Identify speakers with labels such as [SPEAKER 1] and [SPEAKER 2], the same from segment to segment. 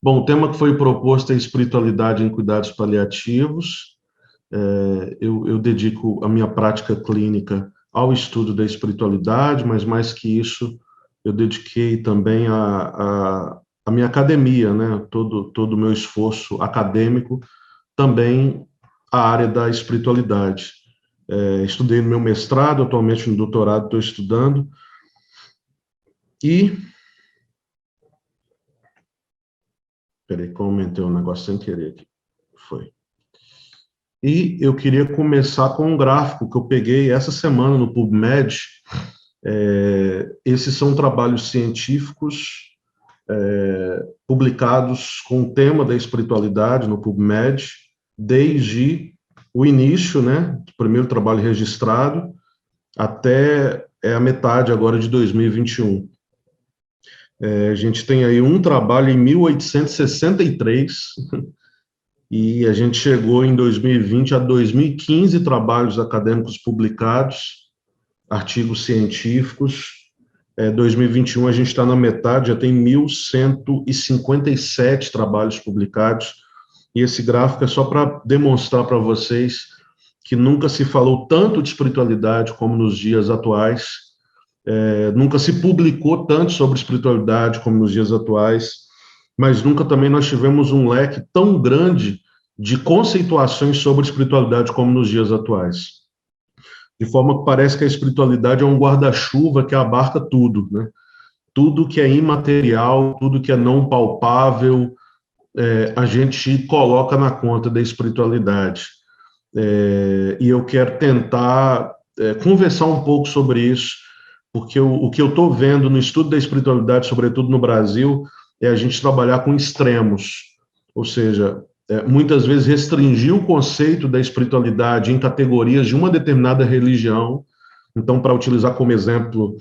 [SPEAKER 1] Bom, o tema que foi proposto é espiritualidade em cuidados paliativos. Eu dedico a minha prática clínica ao estudo da espiritualidade, mas mais que isso, eu dediquei também a minha academia, né? Todo o meu esforço acadêmico também à área da espiritualidade. Estudei no meu mestrado, atualmente no doutorado estou estudando, e... Peraí, que eu aumentei um negócio sem querer aqui. Foi. E eu queria começar com um gráfico que eu peguei essa semana no PubMed. Esses são trabalhos científicos publicados com o tema da espiritualidade no PubMed, desde o início, né, do primeiro trabalho registrado, até a metade agora de 2021. A gente tem aí um trabalho em 1863, e a gente chegou em 2020 a 2015 trabalhos acadêmicos publicados, artigos científicos. 2021 a gente está na metade, já tem 1.157 trabalhos publicados, e esse gráfico é só para demonstrar para vocês que nunca se falou tanto de espiritualidade como nos dias atuais. Nunca se publicou tanto sobre espiritualidade como nos dias atuais, mas nunca também nós tivemos um leque tão grande de conceituações sobre espiritualidade como nos dias atuais. De forma que parece que a espiritualidade é um guarda-chuva que abarca tudo, né? Tudo que é imaterial, tudo que é não palpável, a gente coloca na conta da espiritualidade. E eu quero tentar conversar um pouco sobre isso, porque o que eu estou vendo no estudo da espiritualidade, sobretudo no Brasil, é a gente trabalhar com extremos, ou seja, muitas vezes restringir o conceito da espiritualidade em categorias de uma determinada religião. Então, para utilizar como exemplo,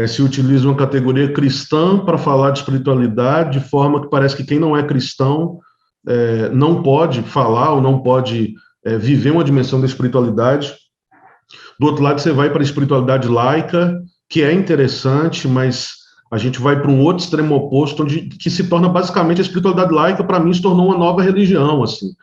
[SPEAKER 1] se utiliza uma categoria cristã para falar de espiritualidade, de forma que parece que quem não é cristão não pode falar ou não pode viver uma dimensão da espiritualidade. Do outro lado, você vai para a espiritualidade laica, que é interessante, mas a gente vai para um outro extremo oposto, que se torna basicamente a espiritualidade laica, para mim, se tornou uma nova religião, assim,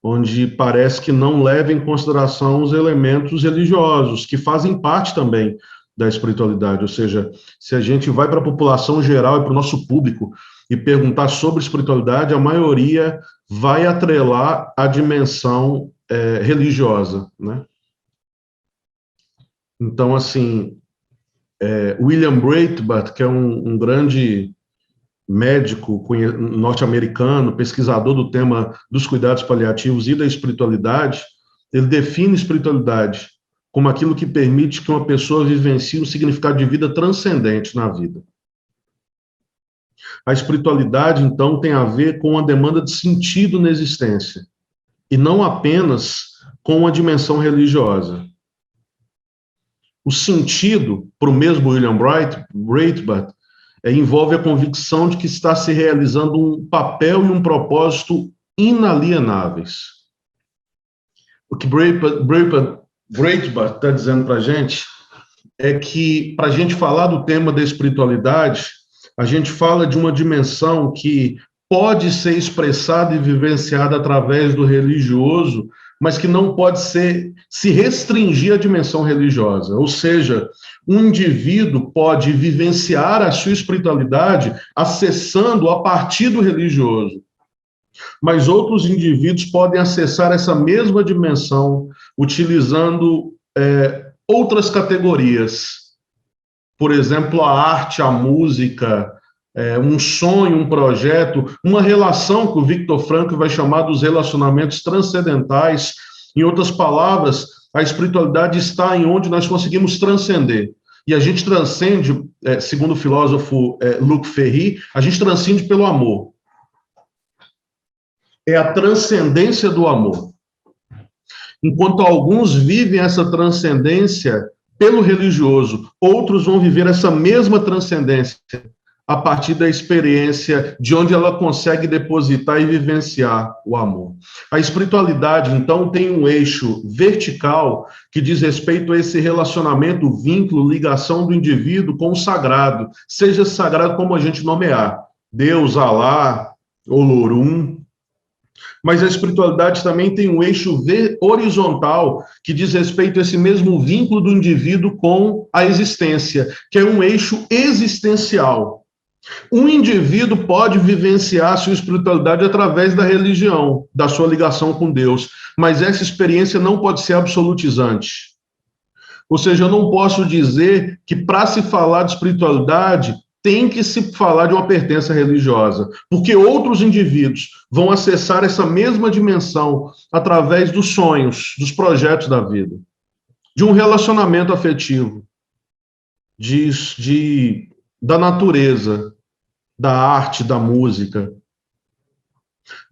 [SPEAKER 1] onde parece que não leva em consideração os elementos religiosos, que fazem parte também da espiritualidade. Ou seja, se a gente vai para a população geral e para o nosso público e perguntar sobre espiritualidade, a maioria vai atrelar a dimensão religiosa, né? Então, assim, William Breitbart, que é um grande médico norte-americano, pesquisador do tema dos cuidados paliativos e da espiritualidade, ele define espiritualidade como aquilo que permite que uma pessoa vivencie um significado de vida transcendente na vida. A espiritualidade, então, tem a ver com a demanda de sentido na existência, e não apenas com a dimensão religiosa. O sentido, para o mesmo William Breitbart, envolve a convicção de que está se realizando um papel e um propósito inalienáveis. O que Breitbart está dizendo para a gente é que, para a gente falar do tema da espiritualidade, a gente fala de uma dimensão que pode ser expressada e vivenciada através do religioso, mas que não pode se restringir à dimensão religiosa. Ou seja, um indivíduo pode vivenciar a sua espiritualidade acessando a partir do religioso, mas outros indivíduos podem acessar essa mesma dimensão utilizando outras categorias. Por exemplo, a arte, a música, um sonho, um projeto, uma relação que o Viktor Frankl vai chamar dos relacionamentos transcendentais. Em outras palavras, a espiritualidade está em onde nós conseguimos transcender. E a gente transcende, segundo o filósofo Luc Ferry, a gente transcende pelo amor. É a transcendência do amor. Enquanto alguns vivem essa transcendência pelo religioso, outros vão viver essa mesma transcendência a partir da experiência de onde ela consegue depositar e vivenciar o amor. A espiritualidade, então, tem um eixo vertical que diz respeito a esse relacionamento, vínculo, ligação do indivíduo com o sagrado, seja sagrado como a gente nomear, Deus, Alá, Olorum. Mas a espiritualidade também tem um eixo horizontal que diz respeito a esse mesmo vínculo do indivíduo com a existência, que é um eixo existencial. Um indivíduo pode vivenciar a sua espiritualidade através da religião, da sua ligação com Deus, mas essa experiência não pode ser absolutizante. Ou seja, eu não posso dizer que para se falar de espiritualidade tem que se falar de uma pertença religiosa, porque outros indivíduos vão acessar essa mesma dimensão através dos sonhos, dos projetos da vida, de um relacionamento afetivo, da natureza, da arte, da música.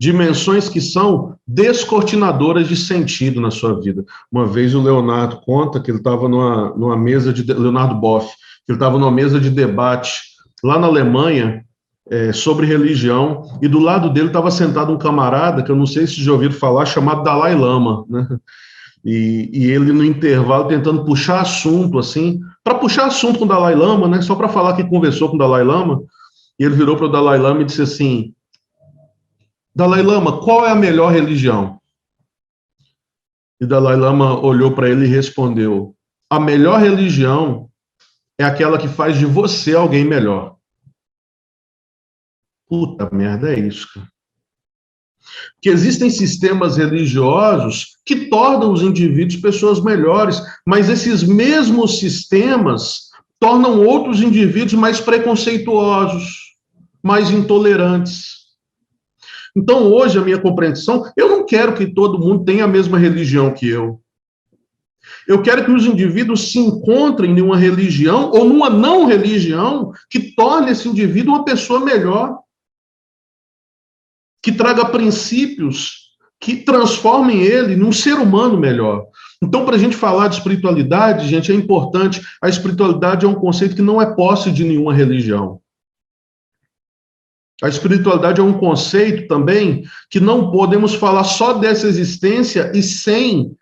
[SPEAKER 1] Dimensões que são descortinadoras de sentido na sua vida. Uma vez o Leonardo conta que ele estava numa mesa de... Leonardo Boff, que ele estava numa mesa de debate lá na Alemanha, sobre religião, e do lado dele estava sentado um camarada, que eu não sei se já ouviram falar, chamado Dalai Lama, né? E ele no intervalo tentando puxar assunto, assim, para puxar assunto com o Dalai Lama, né? Só para falar que conversou com o Dalai Lama, e ele virou para o Dalai Lama e disse assim: Dalai Lama, qual é a melhor religião? E Dalai Lama olhou para ele e respondeu: a melhor religião é aquela que faz de você alguém melhor. Puta merda, é isso, cara. Que existem sistemas religiosos que tornam os indivíduos pessoas melhores, mas esses mesmos sistemas tornam outros indivíduos mais preconceituosos, mais intolerantes. Então, hoje, a minha compreensão, eu não quero que todo mundo tenha a mesma religião que eu. Eu quero que os indivíduos se encontrem em uma religião ou numa não religião que torne esse indivíduo uma pessoa melhor, que traga princípios que transformem ele num ser humano melhor. Então, para a gente falar de espiritualidade, gente, é importante. A espiritualidade é um conceito que não é posse de nenhuma religião. A espiritualidade é um conceito também que não podemos falar só dessa existência e sem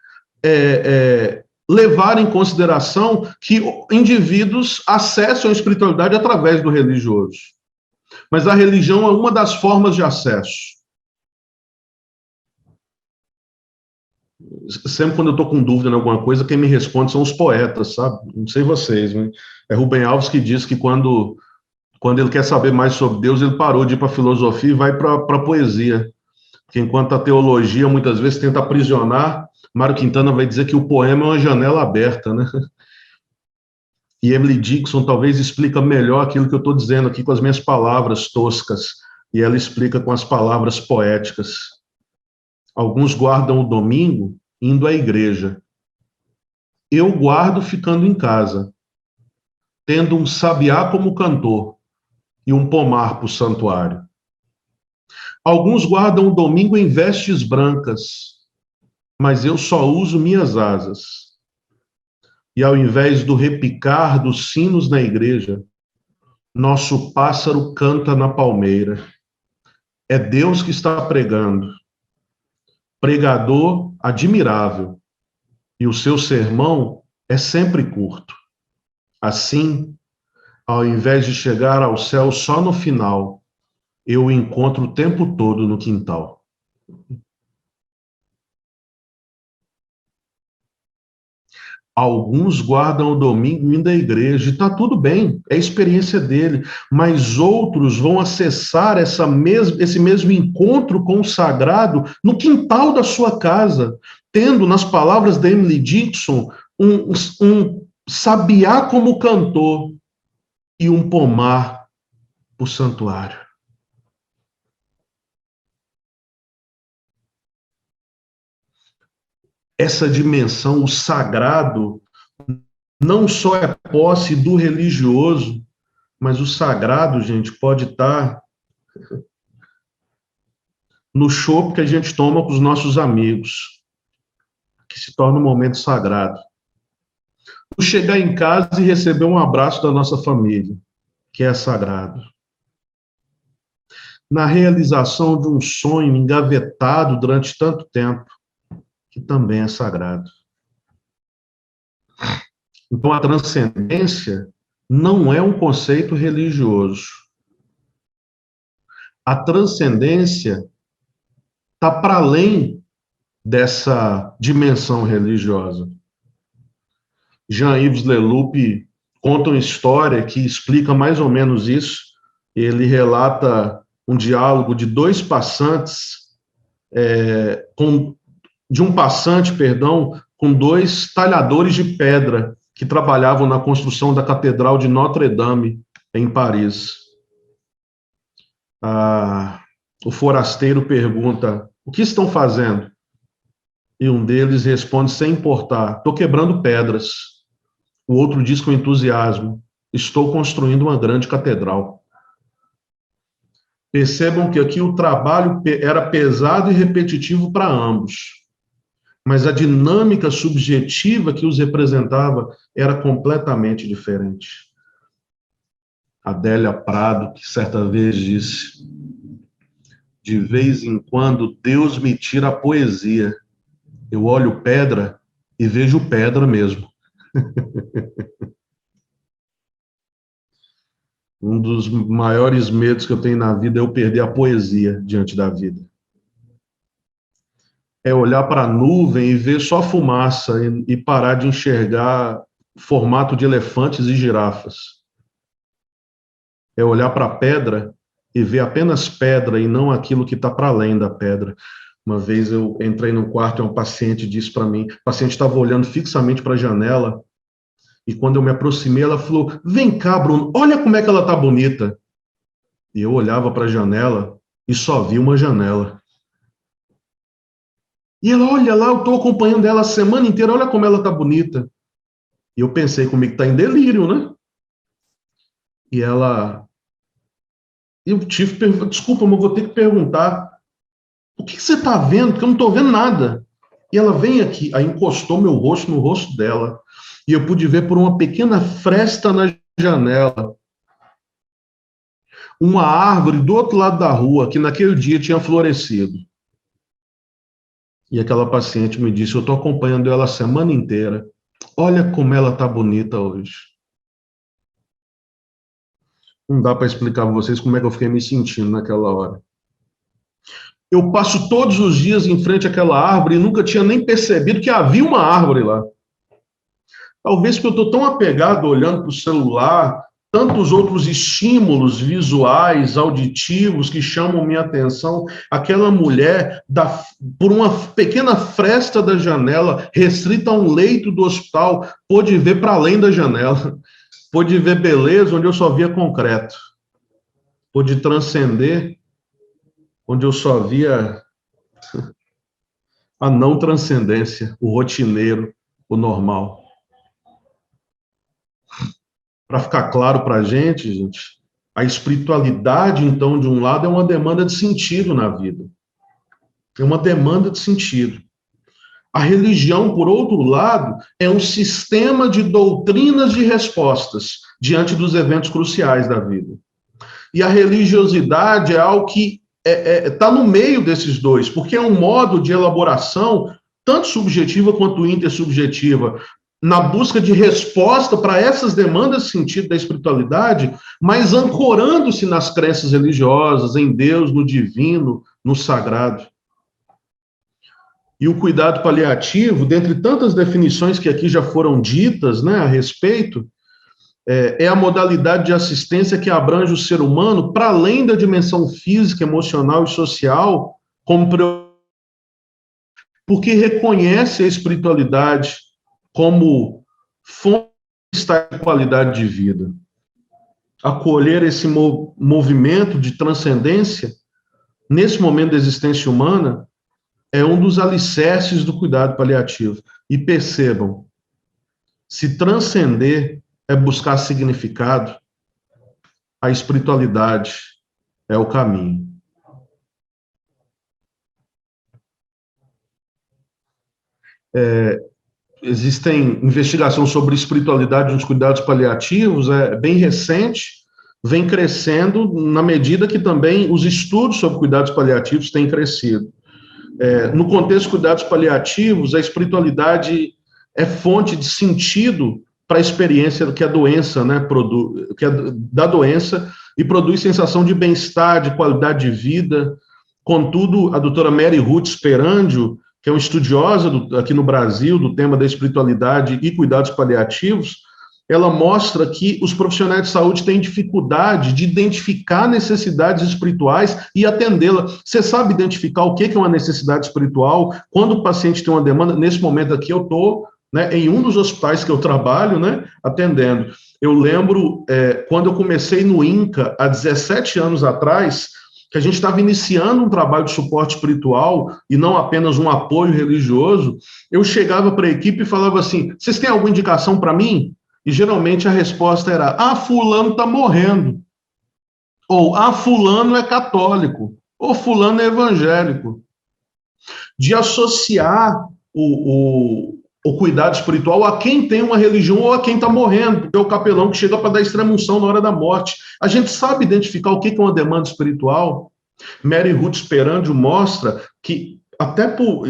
[SPEAKER 1] levar em consideração que indivíduos acessam a espiritualidade através do religioso. Mas a religião é uma das formas de acesso. Sempre quando eu estou com dúvida em alguma coisa, quem me responde são os poetas, sabe? Não sei vocês, né? É Rubem Alves que diz que quando ele quer saber mais sobre Deus, ele parou de ir para a filosofia e vai para a poesia. Porque enquanto a teologia muitas vezes tenta aprisionar, Mário Quintana vai dizer que o poema é uma janela aberta, né? E Emily Dickinson talvez explica melhor aquilo que eu estou dizendo aqui com as minhas palavras toscas, e ela explica com as palavras poéticas. Alguns guardam o domingo indo à igreja. Eu guardo ficando em casa, tendo um sabiá como cantor e um pomar para o santuário. Alguns guardam o domingo em vestes brancas, mas eu só uso minhas asas. E ao invés do repicar dos sinos na igreja, nosso pássaro canta na palmeira. É Deus que está pregando. Pregador admirável. E o seu sermão é sempre curto. Assim, ao invés de chegar ao céu só no final, eu o encontro o tempo todo no quintal. Alguns guardam o domingo indo à igreja, e está tudo bem, é a experiência dele, mas outros vão acessar esse mesmo encontro com o sagrado no quintal da sua casa, tendo, nas palavras da Emily Dickinson, um sabiá como cantor e um pomar para o santuário. Essa dimensão, o sagrado, não só é posse do religioso, mas o sagrado, gente, pode estar no chopp que a gente toma com os nossos amigos, que se torna um momento sagrado. O chegar em casa e receber um abraço da nossa família, que é sagrado. Na realização de um sonho engavetado durante tanto tempo, que também é sagrado. Então, a transcendência não é um conceito religioso. A transcendência está para além dessa dimensão religiosa. Jean-Yves Leloup conta uma história que explica mais ou menos isso. Ele relata um diálogo de dois passantes, de um passante, perdão, com dois talhadores de pedra que trabalhavam na construção da Catedral de Notre-Dame, em Paris. O forasteiro pergunta: o que estão fazendo? E um deles responde sem importar: estou quebrando pedras. O outro diz com entusiasmo: estou construindo uma grande catedral. Percebam que aqui o trabalho era pesado e repetitivo para ambos, mas a dinâmica subjetiva que os representava era completamente diferente. Adélia Prado, que certa vez disse: de vez em quando Deus me tira a poesia. Eu olho pedra e vejo pedra mesmo. Um dos maiores medos que eu tenho na vida é eu perder a poesia diante da vida. É olhar para a nuvem e ver só fumaça e parar de enxergar formato de elefantes e girafas. É olhar para a pedra e ver apenas pedra e não aquilo que está para além da pedra. Uma vez eu entrei num quarto e uma paciente disse para mim, o paciente estava olhando fixamente para a janela, e quando eu me aproximei, ela falou: vem cá, Bruno, olha como é que ela está bonita. E eu olhava para a janela e só vi uma janela. E ela: olha lá, eu estou acompanhando ela a semana inteira, olha como ela está bonita. E eu pensei comigo, está em delírio, né? E ela... Eu tive que perguntar: desculpa, mas vou ter que perguntar, o que você está vendo? Porque eu não estou vendo nada. E ela: vem aqui. Aí encostou meu rosto no rosto dela. E eu pude ver por uma pequena fresta na janela uma árvore do outro lado da rua que naquele dia tinha florescido. E aquela paciente me disse: eu estou acompanhando ela a semana inteira. Olha como ela está bonita hoje. Não dá para explicar para vocês como é que eu fiquei me sentindo naquela hora. Eu passo todos os dias em frente àquela árvore e nunca tinha nem percebido que havia uma árvore lá. Talvez porque eu estou tão apegado olhando para o celular, tantos outros estímulos visuais, auditivos que chamam minha atenção. Aquela mulher, por uma pequena fresta da janela, restrita a um leito do hospital, pôde ver para além da janela, pôde ver beleza onde eu só via concreto, pôde transcender onde eu só via a não transcendência, o rotineiro, o normal. Para ficar claro para a gente, a espiritualidade, então, de um lado, é uma demanda de sentido na vida. É uma demanda de sentido. A religião, por outro lado, é um sistema de doutrinas de respostas diante dos eventos cruciais da vida. E a religiosidade é algo que está no meio desses dois, porque é um modo de elaboração, tanto subjetiva quanto intersubjetiva, na busca de resposta para essas demandas de sentido da espiritualidade, mas ancorando-se nas crenças religiosas, em Deus, no divino, no sagrado. E o cuidado paliativo, dentre tantas definições que aqui já foram ditas, né, a respeito, é a modalidade de assistência que abrange o ser humano para além da dimensão física, emocional e social, porque reconhece a espiritualidade como fonte de qualidade de vida. Acolher esse movimento de transcendência, nesse momento da existência humana, é um dos alicerces do cuidado paliativo. E percebam, se transcender é buscar significado, a espiritualidade é o caminho. Existem investigações sobre espiritualidade nos cuidados paliativos, é bem recente, vem crescendo na medida que também os estudos sobre cuidados paliativos têm crescido. No contexto de cuidados paliativos, a espiritualidade é fonte de sentido para a experiência que a doença, né, da doença e produz sensação de bem-estar, de qualidade de vida. Contudo, a doutora Mary Ruth Sperandio, que é uma estudiosa aqui no Brasil do tema da espiritualidade e cuidados paliativos, ela mostra que os profissionais de saúde têm dificuldade de identificar necessidades espirituais e atendê-la. Você sabe identificar o que é uma necessidade espiritual? Quando o paciente tem uma demanda, nesse momento aqui eu estou, né, em um dos hospitais que eu trabalho, né, atendendo. Eu lembro, quando eu comecei no INCA, há 17 anos atrás, que a gente estava iniciando um trabalho de suporte espiritual e não apenas um apoio religioso, eu chegava para a equipe e falava assim, vocês têm alguma indicação para mim? E geralmente a resposta era, fulano está morrendo, ou fulano é católico, ou fulano é evangélico. De associar o cuidado espiritual a quem tem uma religião ou a quem está morrendo, porque é o capelão que chega para dar extrema-unção na hora da morte. A gente sabe identificar o que é uma demanda espiritual. Mary Ruth Sperandio mostra que, até por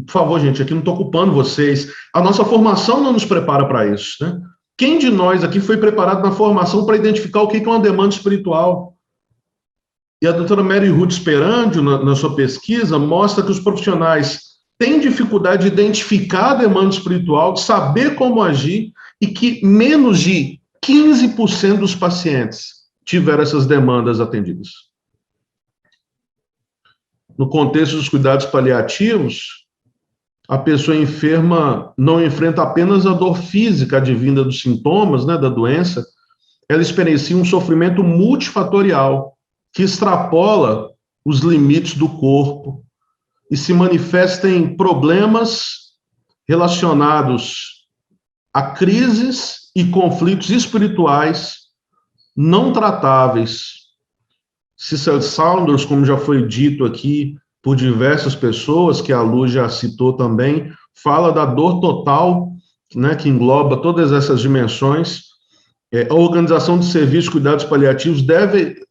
[SPEAKER 1] favor, gente, aqui não estou culpando vocês, a nossa formação não nos prepara para isso, né? Quem de nós aqui foi preparado na formação para identificar o que é uma demanda espiritual? E a doutora Mary Ruth Sperandio, na sua pesquisa, mostra que os profissionais têm dificuldade de identificar a demanda espiritual, de saber como agir, e que menos de 15% dos pacientes tiveram essas demandas atendidas. No contexto dos cuidados paliativos, a pessoa enferma não enfrenta apenas a dor física advinda dos sintomas, né, da doença, ela experiencia um sofrimento multifatorial, que extrapola os limites do corpo e se manifesta em problemas relacionados a crises e conflitos espirituais não tratáveis. Cecil Saunders, como já foi dito aqui por diversas pessoas, que a Lu já citou também, fala da dor total, né, que engloba todas essas dimensões. A Organização de Serviços de Cuidados Paliativos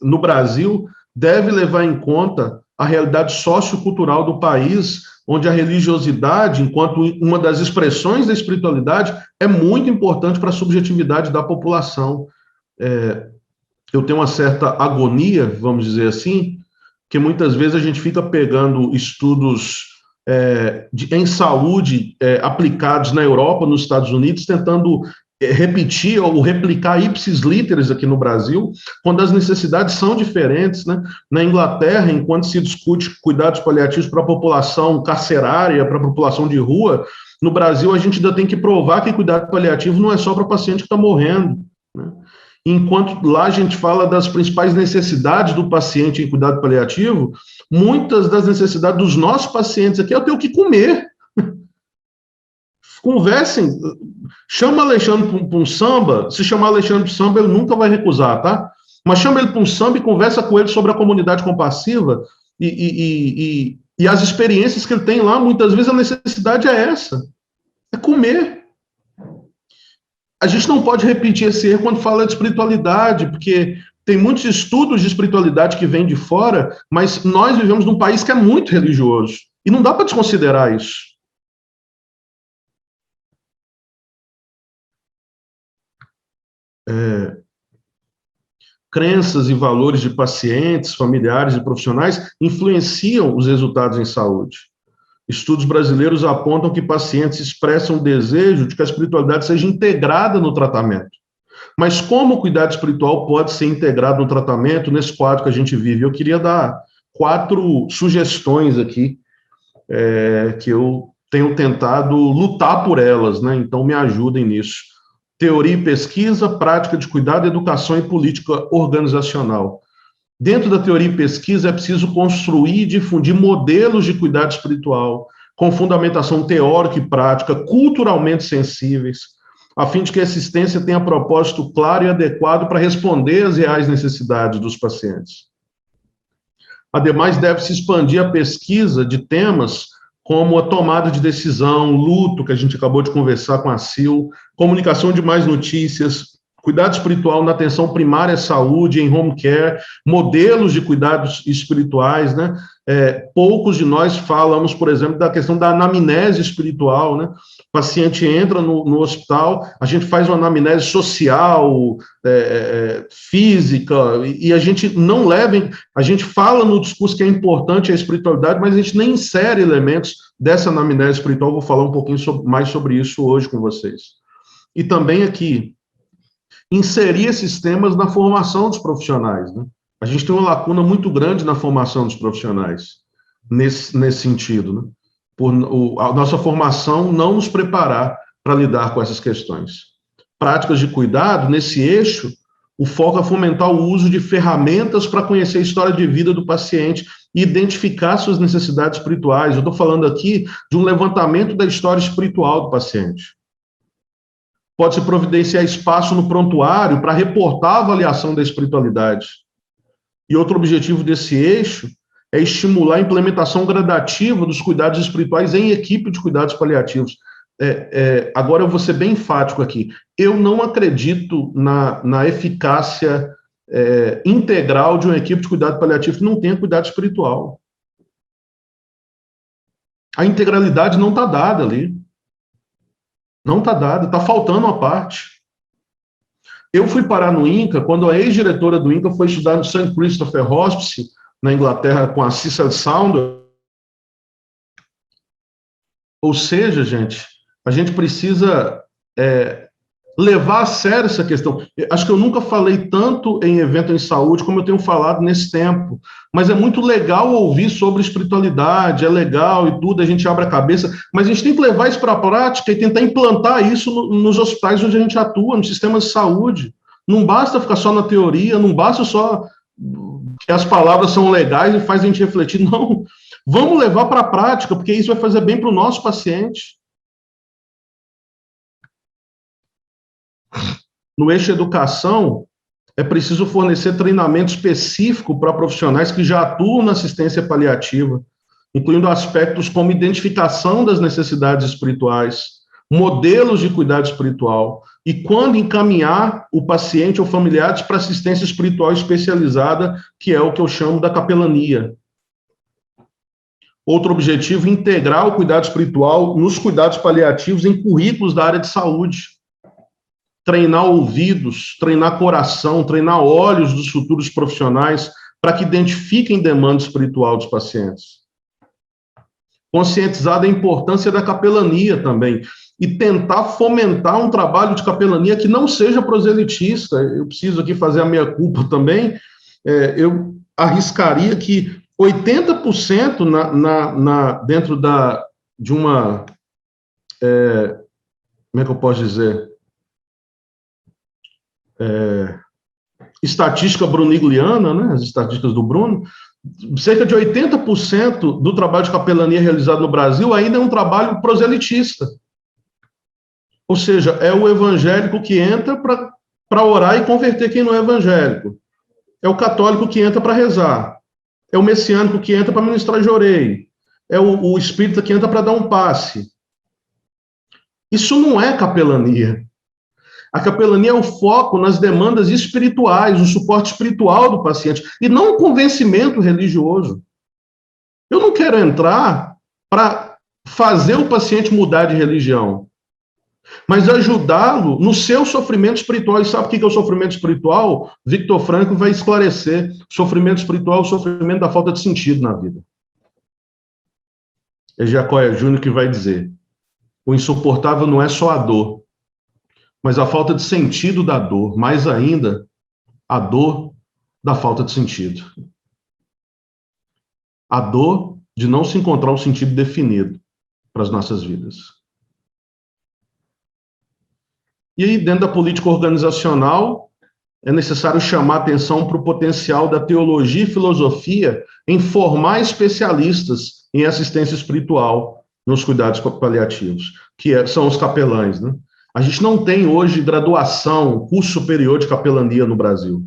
[SPEAKER 1] no Brasil, deve levar em conta a realidade sociocultural do país, onde a religiosidade, enquanto uma das expressões da espiritualidade, é muito importante para a subjetividade da população. Eu tenho uma certa agonia, vamos dizer assim, que muitas vezes a gente fica pegando estudos em saúde aplicados na Europa, nos Estados Unidos, tentando repetir ou replicar ipsis literis aqui no Brasil, quando as necessidades são diferentes, né? Na Inglaterra, enquanto se discute cuidados paliativos para a população carcerária, para a população de rua, no Brasil a gente ainda tem que provar que cuidado paliativo não é só para paciente que está morrendo, né? Enquanto lá a gente fala das principais necessidades do paciente em cuidado paliativo, muitas das necessidades dos nossos pacientes aqui é eu ter o que comer. Conversem, chama Alexandre para um samba, se chamar Alexandre para um samba, ele nunca vai recusar, tá? Mas chama ele para um samba e conversa com ele sobre a comunidade compassiva e as experiências que ele tem lá, muitas vezes a necessidade é essa, é comer. A gente não pode repetir esse erro quando fala de espiritualidade, porque tem muitos estudos de espiritualidade que vêm de fora, mas nós vivemos num país que é muito religioso, e não dá para desconsiderar isso. Crenças e valores de pacientes, familiares e profissionais influenciam os resultados em saúde. Estudos brasileiros apontam que pacientes expressam o desejo de que a espiritualidade seja integrada no tratamento. Mas como o cuidado espiritual pode ser integrado no tratamento nesse quadro que a gente vive? Eu queria dar 4 sugestões aqui, que eu tenho tentado lutar por elas, né? Então me ajudem nisso. Teoria e pesquisa, prática de cuidado, educação e política organizacional. Dentro da teoria e pesquisa é preciso construir e difundir modelos de cuidado espiritual, com fundamentação teórica e prática, culturalmente sensíveis, a fim de que a assistência tenha propósito claro e adequado para responder às reais necessidades dos pacientes. Ademais, deve-se expandir a pesquisa de temas como a tomada de decisão, luto, que a gente acabou de conversar com a Sil, comunicação de mais notícias, Cuidado espiritual na atenção primária à saúde, em home care, modelos de cuidados espirituais, né? Poucos de nós falamos, por exemplo, da questão da anamnese espiritual, né? O paciente entra no hospital, a gente faz uma anamnese social, física, e a gente não leva, a gente fala no discurso que é importante a espiritualidade, mas a gente nem insere elementos dessa anamnese espiritual. Vou falar um pouquinho mais sobre isso hoje com vocês. E também aqui, inserir esses temas na formação dos profissionais, né? A gente tem uma lacuna muito grande na formação dos profissionais, nesse sentido, né? A nossa formação não nos preparar para lidar com essas questões. Práticas de cuidado, nesse eixo, o foco é fomentar o uso de ferramentas para conhecer a história de vida do paciente e identificar suas necessidades espirituais. Eu estou falando aqui de um levantamento da história espiritual do paciente. Pode-se providenciar espaço no prontuário para reportar a avaliação da espiritualidade. E outro objetivo desse eixo é estimular a implementação gradativa dos cuidados espirituais em equipe de cuidados paliativos. Agora eu vou ser bem enfático aqui. Eu não acredito na eficácia integral de uma equipe de cuidado paliativo que não tenha cuidado espiritual. A integralidade não está dada ali. Não está dada, está faltando uma parte. Eu fui parar no INCA quando a ex-diretora do INCA foi estudar no St. Christopher Hospice, na Inglaterra, com a Cecil Saunders. Ou seja, gente, a gente precisa levar a sério essa questão. Acho que eu nunca falei tanto em evento em saúde como eu tenho falado nesse tempo, mas é muito legal ouvir sobre espiritualidade, é legal e tudo, a gente abre a cabeça, mas a gente tem que levar isso para a prática e tentar implantar isso nos hospitais onde a gente atua, no sistema de saúde. Não basta ficar só na teoria, não basta só que as palavras são legais e faz a gente refletir, não. Vamos levar para a prática, porque isso vai fazer bem para o nosso paciente. No eixo educação, é preciso fornecer treinamento específico para profissionais que já atuam na assistência paliativa, incluindo aspectos como identificação das necessidades espirituais, modelos de cuidado espiritual, e quando encaminhar o paciente ou familiares para assistência espiritual especializada, que é o que eu chamo da capelania. Outro objetivo, integrar o cuidado espiritual nos cuidados paliativos em currículos da área de saúde. Treinar ouvidos, treinar coração, treinar olhos dos futuros profissionais para que identifiquem demanda espiritual dos pacientes. Conscientizar da importância da capelania também e tentar fomentar um trabalho de capelania que não seja proselitista. Eu preciso aqui fazer a minha-culpa também. Eu arriscaria que 80% dentro de uma... como é que eu posso dizer? Estatística brunigliana, né, as estatísticas do Bruno, cerca de 80% do trabalho de capelania realizado no Brasil ainda é um trabalho proselitista. Ou seja, é o evangélico que entra para orar e converter quem não é evangélico. É o católico que entra para rezar. É o messiânico que entra para ministrar jorei. É o espírita que entra para dar um passe. Isso não é capelania. A capelania é o foco nas demandas espirituais, o suporte espiritual do paciente, e não um convencimento religioso. Eu não quero entrar para fazer o paciente mudar de religião, mas ajudá-lo no seu sofrimento espiritual. E sabe o que é o sofrimento espiritual? Viktor Frankl vai esclarecer. Sofrimento espiritual é o sofrimento da falta de sentido na vida. É Jacóia Júnior que vai dizer: o insuportável não é só a dor, mas a falta de sentido da dor, mais ainda, a dor da falta de sentido. A dor de não se encontrar um sentido definido para as nossas vidas. E aí, dentro da política organizacional, é necessário chamar atenção para o potencial da teologia e filosofia em formar especialistas em assistência espiritual nos cuidados paliativos, que são os capelães, né? A gente não tem hoje graduação, curso superior de capelania no Brasil.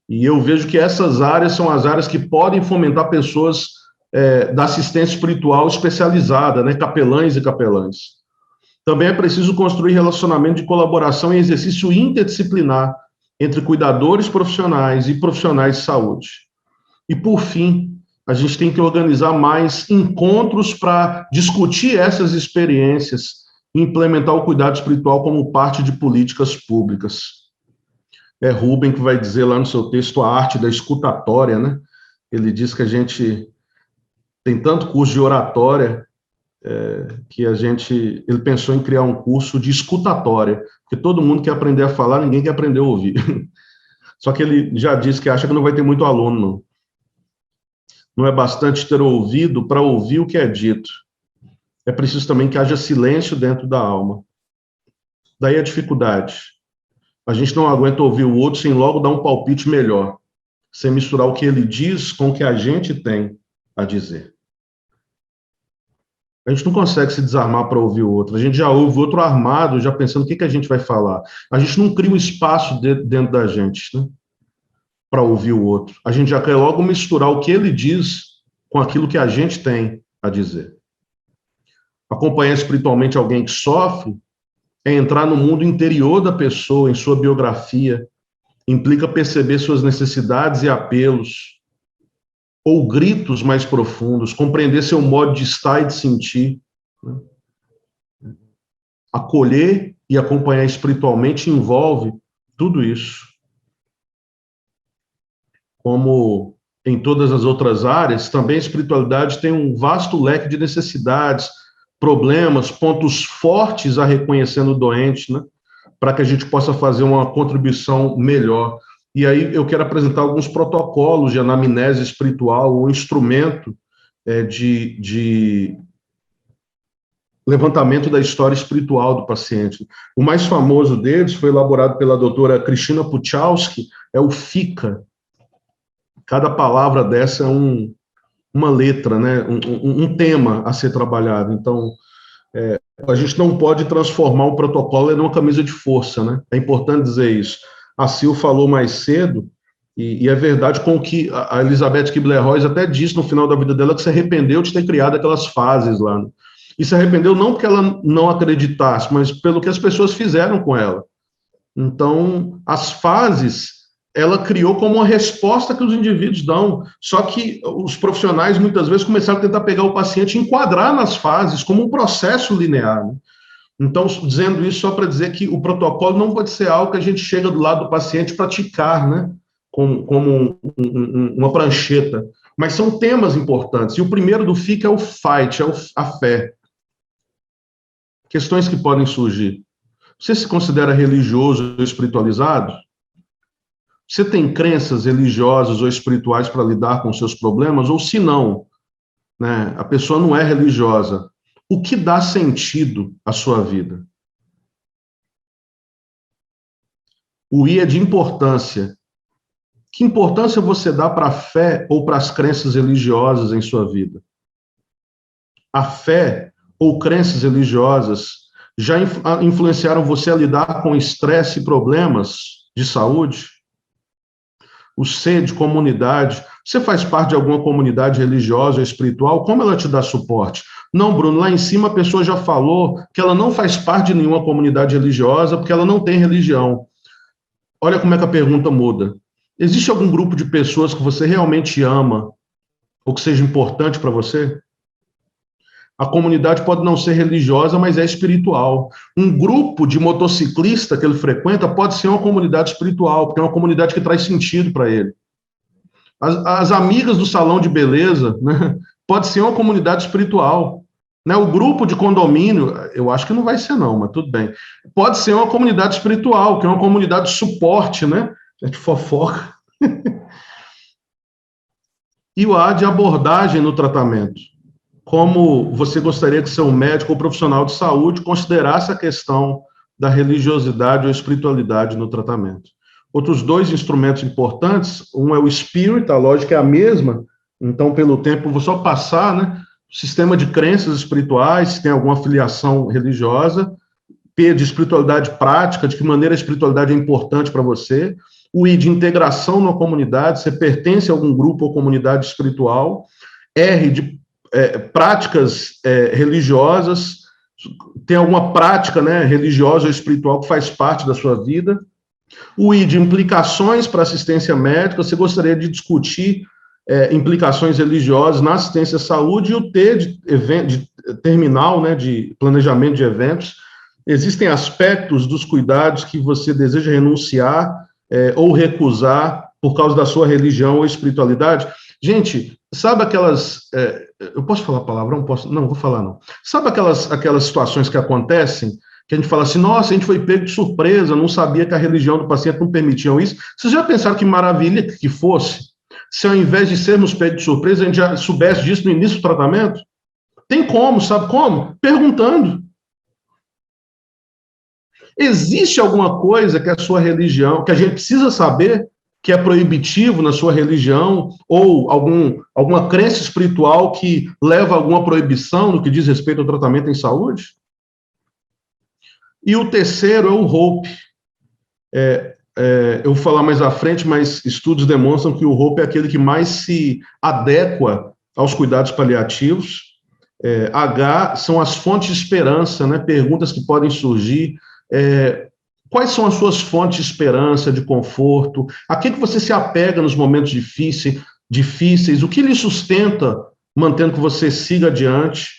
[SPEAKER 1] E eu vejo que essas áreas são as áreas que podem fomentar pessoas da assistência espiritual especializada, né, capelães e capelãs. Também é preciso construir relacionamento de colaboração e exercício interdisciplinar entre cuidadores profissionais e profissionais de saúde. E, por fim, a gente tem que organizar mais encontros para discutir essas experiências e implementar o cuidado espiritual como parte de políticas públicas. É Rubem que vai dizer lá no seu texto a arte da escutatória, né? Ele diz que a gente tem tanto curso de oratória que ele pensou em criar um curso de escutatória, porque todo mundo quer aprender a falar, ninguém quer aprender a ouvir. Só que ele já disse que acha que não vai ter muito aluno, não. Não é bastante ter ouvido para ouvir o que é dito. É preciso também que haja silêncio dentro da alma. Daí a dificuldade. A gente não aguenta ouvir o outro sem logo dar um palpite melhor, sem misturar o que ele diz com o que a gente tem a dizer. A gente não consegue se desarmar para ouvir o outro. A gente já ouve o outro armado, já pensando o que a gente vai falar. A gente não cria um espaço dentro da gente, né, para ouvir o outro. A gente já quer logo misturar o que ele diz com aquilo que a gente tem a dizer. Acompanhar espiritualmente alguém que sofre é entrar no mundo interior da pessoa, em sua biografia, implica perceber suas necessidades e apelos, ou gritos mais profundos, compreender seu modo de estar e de sentir, né? Acolher e acompanhar espiritualmente envolve tudo isso. Como em todas as outras áreas, também a espiritualidade tem um vasto leque de necessidades, problemas, pontos fortes a reconhecer no doente, né? Para que a gente possa fazer uma contribuição melhor. E aí eu quero apresentar alguns protocolos de anamnese espiritual, um instrumento de levantamento da história espiritual do paciente. O mais famoso deles foi elaborado pela doutora Cristina Puchalski, é o FICA. Cada palavra dessa é uma letra, né? Um tema a ser trabalhado. Então, a gente não pode transformar um protocolo em uma camisa de força, né? É importante dizer isso. A Sil falou mais cedo, e é verdade com o que a Elizabeth Kubler-Ross até disse no final da vida dela, que se arrependeu de ter criado aquelas fases lá, né? E se arrependeu não porque ela não acreditasse, mas pelo que as pessoas fizeram com ela. Então, as fases ela criou como uma resposta que os indivíduos dão. Só que os profissionais, muitas vezes, começaram a tentar pegar o paciente e enquadrar nas fases como um processo linear, né? Então, dizendo isso só para dizer que o protocolo não pode ser algo que a gente chega do lado do paciente praticar, né? Como uma prancheta. Mas são temas importantes. E o primeiro do FIC é o fight, a fé. Questões que podem surgir. Você se considera religioso ou espiritualizado? Você tem crenças religiosas ou espirituais para lidar com seus problemas? Ou se não, né, a pessoa não é religiosa, o que dá sentido à sua vida? O I é de importância. Que importância você dá para a fé ou para as crenças religiosas em sua vida? A fé ou crenças religiosas já influenciaram você a lidar com estresse e problemas de saúde? O C de comunidade. Você faz parte de alguma comunidade religiosa ou espiritual? Como ela te dá suporte? Não, Bruno, lá em cima a pessoa já falou que ela não faz parte de nenhuma comunidade religiosa porque ela não tem religião. Olha como é que a pergunta muda. Existe algum grupo de pessoas que você realmente ama ou que seja importante para você? A comunidade pode não ser religiosa, mas é espiritual. Um grupo de motociclista que ele frequenta pode ser uma comunidade espiritual, porque é uma comunidade que traz sentido para ele. As amigas do salão de beleza, né, pode ser uma comunidade espiritual. Né? O grupo de condomínio, eu acho que não vai ser não, mas tudo bem. Pode ser uma comunidade espiritual, que é uma comunidade de suporte, né? De fofoca. E o A de abordagem no tratamento. Como você gostaria que seu médico ou profissional de saúde considerasse a questão da religiosidade ou espiritualidade no tratamento. Outros dois instrumentos importantes, um é o spirit, a lógica é a mesma, então pelo tempo vou só passar, né? Sistema de crenças espirituais, se tem alguma filiação religiosa, P de espiritualidade prática, de que maneira a espiritualidade é importante para você, o I de integração na comunidade, você pertence a algum grupo ou comunidade espiritual, R de práticas religiosas, tem alguma prática, né, religiosa ou espiritual que faz parte da sua vida. O I, de implicações para assistência médica, você gostaria de discutir implicações religiosas na assistência à saúde. E o T, de terminal, né, de planejamento de eventos. Existem aspectos dos cuidados que você deseja renunciar ou recusar por causa da sua religião ou espiritualidade? Gente, sabe aquelas... eu posso falar palavrão? Posso? Não, vou falar não. Sabe aquelas situações que acontecem, que a gente fala assim, nossa, a gente foi pego de surpresa, não sabia que a religião do paciente não permitia isso. Vocês já pensaram que maravilha que fosse se ao invés de sermos pegos de surpresa, a gente já soubesse disso no início do tratamento? Tem como, sabe como? Perguntando. Existe alguma coisa que a sua religião, que a gente precisa saber, que é proibitivo na sua religião, ou alguma crença espiritual que leva a alguma proibição no que diz respeito ao tratamento em saúde? E o terceiro é o HOPE. Eu vou falar mais à frente, mas estudos demonstram que o HOPE é aquele que mais se adequa aos cuidados paliativos. H são as fontes de esperança, né? Perguntas que podem surgir. Quais são as suas fontes de esperança, de conforto? A que você se apega nos momentos difíceis? O que lhe sustenta, mantendo que você siga adiante?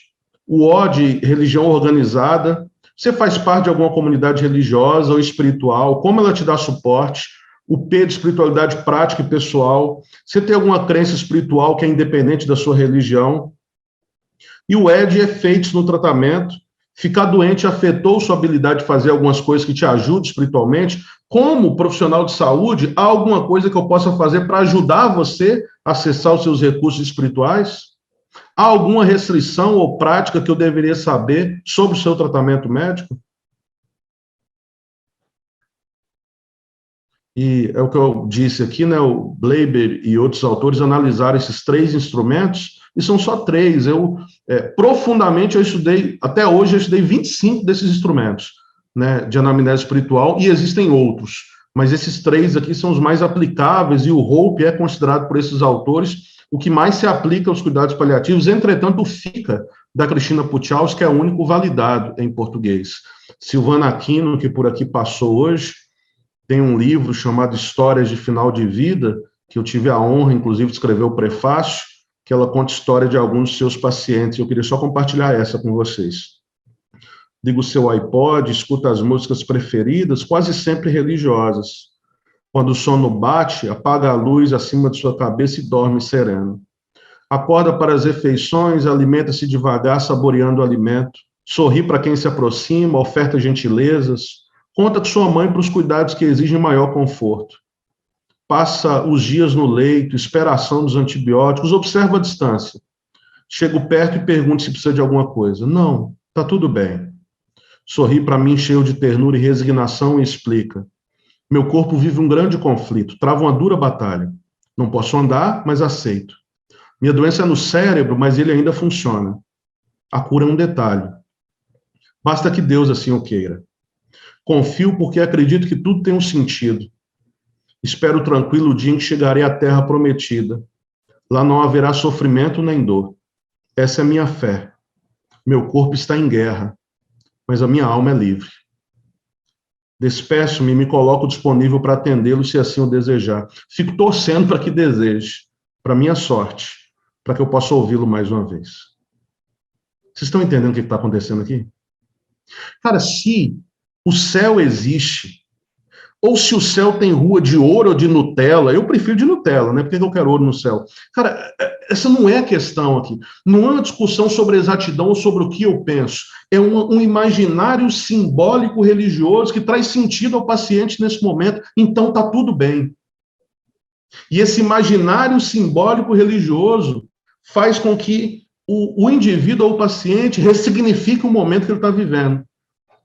[SPEAKER 1] O O, de religião organizada. Você faz parte de alguma comunidade religiosa ou espiritual? Como ela te dá suporte? O P, de espiritualidade prática e pessoal. Você tem alguma crença espiritual que é independente da sua religião? E o E, de efeitos no tratamento. Ficar doente afetou sua habilidade de fazer algumas coisas que te ajudem espiritualmente? Como profissional de saúde, há alguma coisa que eu possa fazer para ajudar você a acessar os seus recursos espirituais? Há alguma restrição ou prática que eu deveria saber sobre o seu tratamento médico? E é o que eu disse aqui, né? O Bleiber e outros autores analisaram esses 3 instrumentos, e são só 3. Profundamente eu estudei, até hoje eu estudei 25 desses instrumentos, né, de anamnese espiritual, e existem outros, mas esses 3 aqui são os mais aplicáveis, e o HOPE é considerado por esses autores o que mais se aplica aos cuidados paliativos. Entretanto, o FICA, da Cristina Puchalski, que é o único validado em português. Silvana Aquino, que por aqui passou hoje, tem um livro chamado Histórias de Final de Vida, que eu tive a honra, inclusive, de escrever o prefácio, que ela conta a história de alguns dos seus pacientes. Eu queria só compartilhar essa com vocês. Liga o seu iPod, escuta as músicas preferidas, quase sempre religiosas. Quando o sono bate, apaga a luz acima de sua cabeça e dorme sereno. Acorda para as refeições, alimenta-se devagar, saboreando o alimento. Sorri para quem se aproxima, oferta gentilezas. Conta com sua mãe para os cuidados que exigem maior conforto. Passa os dias no leito, espera a ação dos antibióticos, observa a distância. Chego perto e pergunto se precisa de alguma coisa. Não, está tudo bem. Sorri para mim cheio de ternura e resignação e explica. Meu corpo vive um grande conflito, trava uma dura batalha. Não posso andar, mas aceito. Minha doença é no cérebro, mas ele ainda funciona. A cura é um detalhe. Basta que Deus assim o queira. Confio porque acredito que tudo tem um sentido. Espero tranquilo o dia em que chegarei à terra prometida. Lá não haverá sofrimento nem dor. Essa é minha fé. Meu corpo está em guerra, mas a minha alma é livre. Despeço-me e me coloco disponível para atendê-lo se assim o desejar. Fico torcendo para que deseje, para minha sorte, para que eu possa ouvi-lo mais uma vez. Vocês estão entendendo o que está acontecendo aqui? Cara, se o céu existe, ou se o céu tem rua de ouro ou de Nutella, eu prefiro de Nutella, né? Por que eu quero ouro no céu? Cara, essa não é a questão aqui. Não é uma discussão sobre exatidão ou sobre o que eu penso. É um imaginário simbólico religioso que traz sentido ao paciente nesse momento. Então está tudo bem. E esse imaginário simbólico religioso faz com que o indivíduo ou o paciente ressignifique o momento que ele está vivendo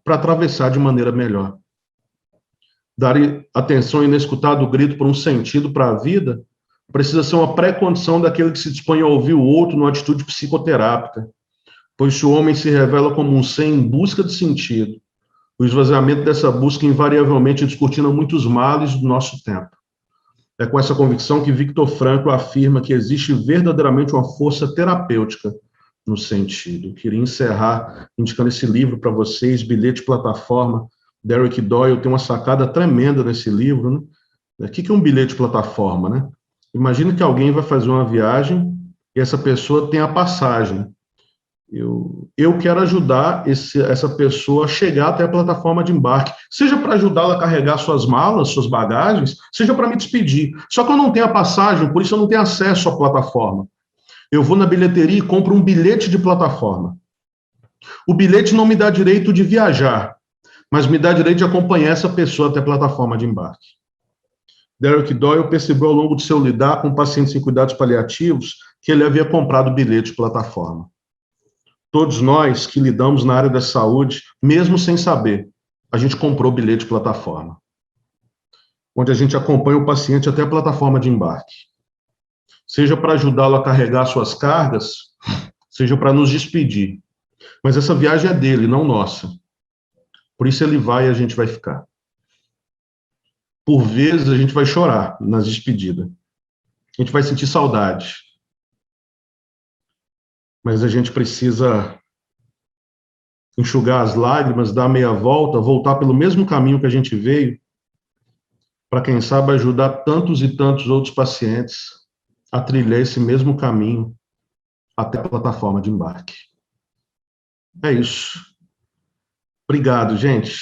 [SPEAKER 1] para atravessar de maneira melhor. Dar atenção inescutada do grito por um sentido para a vida precisa ser uma pré-condição daquele que se dispõe a ouvir o outro numa atitude psicoterápica, pois se o homem se revela como um ser em busca de sentido, o esvaziamento dessa busca invariavelmente descortina muitos males do nosso tempo. É com essa convicção que Viktor Frankl afirma que existe verdadeiramente uma força terapêutica no sentido. Eu queria encerrar indicando esse livro para vocês, Bilhete Plataforma, Derek Doyle. Tem uma sacada tremenda nesse livro, né? O que é um bilhete plataforma, né? Imagina que alguém vai fazer uma viagem e essa pessoa tem a passagem. Eu quero ajudar essa pessoa a chegar até a plataforma de embarque, seja para ajudá-la a carregar suas malas, suas bagagens, seja para me despedir. Só que eu não tenho a passagem, por isso eu não tenho acesso à plataforma. Eu vou na bilheteria e compro um bilhete de plataforma. O bilhete não me dá direito de viajar, mas me dá direito de acompanhar essa pessoa até a plataforma de embarque. Derek Doyle percebeu ao longo de seu lidar com pacientes em cuidados paliativos que ele havia comprado bilhete de plataforma. Todos nós que lidamos na área da saúde, mesmo sem saber, a gente comprou bilhete de plataforma, onde a gente acompanha o paciente até a plataforma de embarque. Seja para ajudá-lo a carregar suas cargas, seja para nos despedir. Mas essa viagem é dele, não nossa. Por isso ele vai e a gente vai ficar. Por vezes a gente vai chorar nas despedidas. A gente vai sentir saudade. Mas a gente precisa enxugar as lágrimas, dar meia volta, voltar pelo mesmo caminho que a gente veio, para quem sabe ajudar tantos e tantos outros pacientes a trilhar esse mesmo caminho até a plataforma de embarque. É isso. Obrigado, gente.